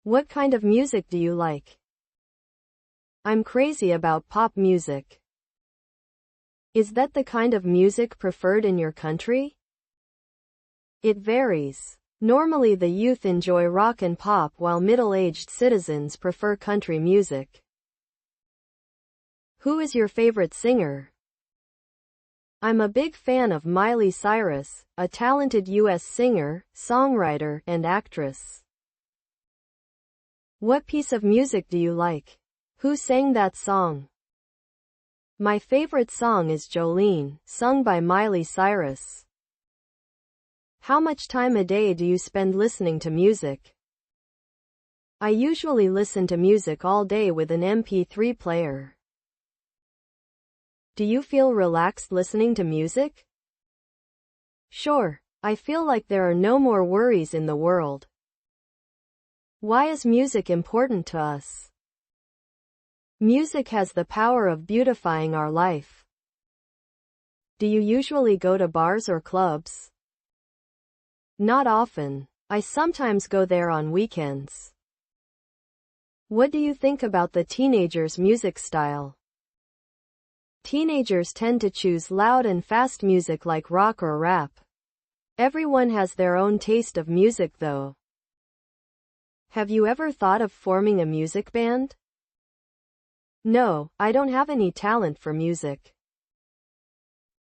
What kind of music do you like? I'm crazy about pop music. Is that the kind of music preferred in your country? It varies. Normally the youth enjoy rock and pop while middle-aged citizens prefer country music. Who is your favorite singer? I'm a big fan of Miley Cyrus, a talented U.S. singer, songwriter, and actress. What piece of music do you like? Who sang that song? My favorite song is Jolene, sung by Miley Cyrus. How much time a day do you spend listening to music? I usually listen to music all day with an MP3 player. Do you feel relaxed listening to music? Sure, I feel like there are no more worries in the world. Why is music important to us? Music has the power of beautifying our life. Do you usually go to bars or clubs? Not often. I sometimes go there on weekends. What do you think about the teenagers' music style? Teenagers tend to choose loud and fast music like rock or rap. Everyone has their own taste of music though. Have you ever thought of forming a music band? No, I don't have any talent for music.